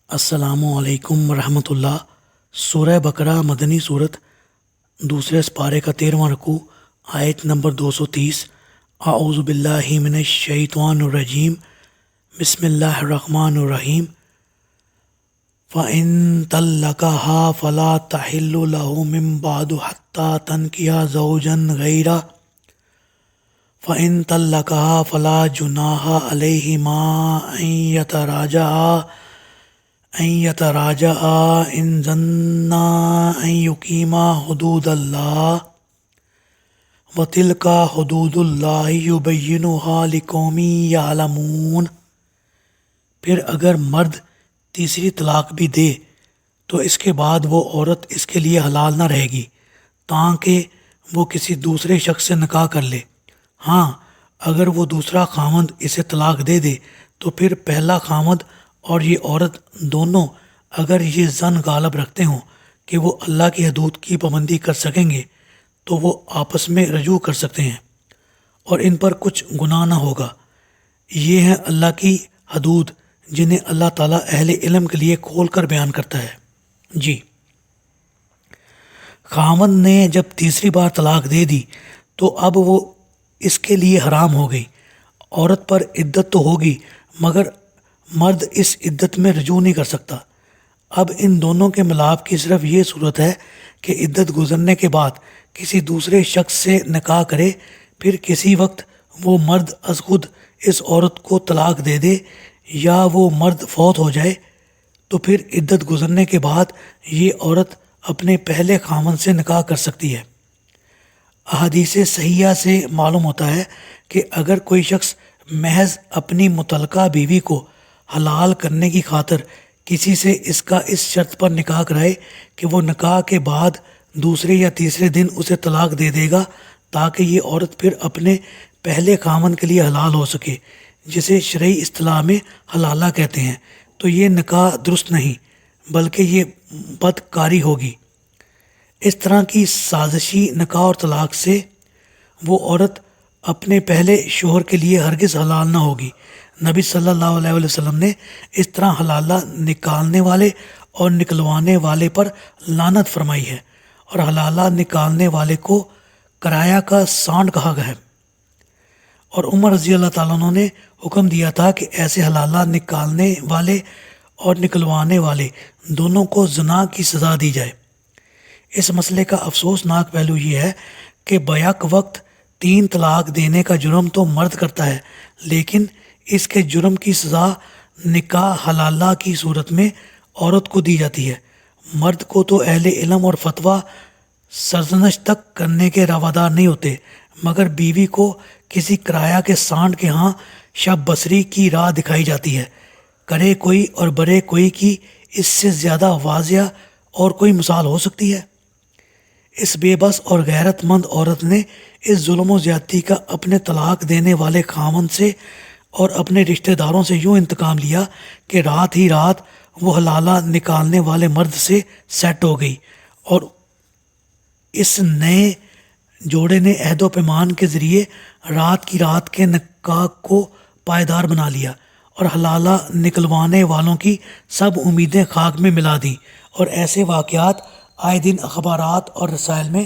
السلام علیکم ورحمۃ اللہ۔ سورہ بقرہ مدنی صورت، دوسرے سپارے کا 13واں رکوع، آیت نمبر 230۔ اعوذ باللہ من الشیطان الرجیم، بسم اللہ الرحمن الرحیم۔ فَإِن طَلَّقَهَا فَلَا تَحِلُّ لَهُ مِن بَعْدُ حَتَّى تَنكِحَ زَوْجًا غَيْرَهُ فَإِن طَلَّقَهَا فَلَا جُنَاحَ عَلَيْهِمَا أَن يَتَرَاجَعَا إِن ظَنَّا أَن يُقِيمَا حُدُودَ اللَّهِ وَتِلْكَ حُدُودُ اللَّهِ يُبَيِّنُهَا لِقَوْمٍ يَعْلَمُونَ۔ پھر اگر مرد تیسری طلاق بھی دے تو اس کے بعد وہ عورت اس کے لیے حلال نہ رہے گی تاکہ وہ کسی دوسرے شخص سے نکاح کر لے۔ ہاں، اگر وہ دوسرا خامند اسے طلاق دے دے تو پھر پہلا خامند اور یہ عورت دونوں اگر یہ ظن غالب رکھتے ہوں کہ وہ اللہ کی حدود کی پابندی کر سکیں گے تو وہ آپس میں رجوع کر سکتے ہیں اور ان پر کچھ گناہ نہ ہوگا۔ یہ ہیں اللہ کی حدود جنہیں اللہ تعالیٰ اہل علم کے لیے کھول کر بیان کرتا ہے۔ جی، خامند نے جب تیسری بار طلاق دے دی تو اب وہ اس کے لیے حرام ہو گئی۔ عورت پر عدت تو ہوگی مگر مرد اس عدت میں رجوع نہیں کر سکتا۔ اب ان دونوں کے ملاپ کی صرف یہ صورت ہے کہ عدت گزرنے کے بعد کسی دوسرے شخص سے نکاح کرے، پھر کسی وقت وہ مرد از خود اس عورت کو طلاق دے دے یا وہ مرد فوت ہو جائے تو پھر عدت گزرنے کے بعد یہ عورت اپنے پہلے خامند سے نکاح کر سکتی ہے۔ احادیث صحیحہ سے معلوم ہوتا ہے کہ اگر کوئی شخص محض اپنی متعلقہ بیوی کو حلال کرنے کی خاطر کسی سے اس کا اس شرط پر نکاح کرائے کہ وہ نکاح کے بعد دوسرے یا تیسرے دن اسے طلاق دے دے گا تاکہ یہ عورت پھر اپنے پہلے خامند کے لیے حلال ہو سکے، جسے شرعی اصطلاح میں حلالہ کہتے ہیں، تو یہ نکاح درست نہیں بلکہ یہ بدکاری ہوگی۔ اس طرح کی سازشی نکاح اور طلاق سے وہ عورت اپنے پہلے شوہر کے لیے ہرگز حلال نہ ہوگی۔ نبی صلی اللہ علیہ وسلم نے اس طرح حلالہ نکالنے والے اور نکلوانے والے پر لعنت فرمائی ہے، اور حلالہ نکالنے والے کو کرایہ کا سانڈ کہا گیا ہے۔ اور عمر رضی اللہ تعالیٰ عنہ نے حکم دیا تھا کہ ایسے حلالہ نکالنے والے اور نکلوانے والے دونوں کو زنا کی سزا دی جائے۔ اس مسئلے کا افسوسناک پہلو یہ ہے کہ بیک وقت 3 طلاق دینے کا جرم تو مرد کرتا ہے، لیکن اس کے جرم کی سزا نکاح حلالہ کی صورت میں عورت کو دی جاتی ہے۔ مرد کو تو اہل علم اور فتویٰ سرزنش تک کرنے کے روادار نہیں ہوتے، مگر بیوی کو کسی کرایہ کے سانڈ کے ہاں شب بصری کی راہ دکھائی جاتی ہے۔ کرے کوئی اور برے کوئی کی اس سے زیادہ واضح اور کوئی مثال ہو سکتی ہے؟ اس بے بس اور غیرت مند عورت نے اس ظلم و زیادتی کا اپنے طلاق دینے والے خامند سے اور اپنے رشتہ داروں سے یوں انتقام لیا کہ رات ہی رات وہ حلالہ نکالنے والے مرد سے سیٹ ہو گئی، اور اس نئے جوڑے نے عہد و پیمان کے ذریعے رات کی رات کے نکاح کو پائیدار بنا لیا اور حلالہ نکلوانے والوں کی سب امیدیں خاک میں ملا دیں، اور ایسے واقعات آئے دن اخبارات اور رسائل میں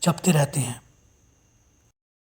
چھپتے رہتے ہیں۔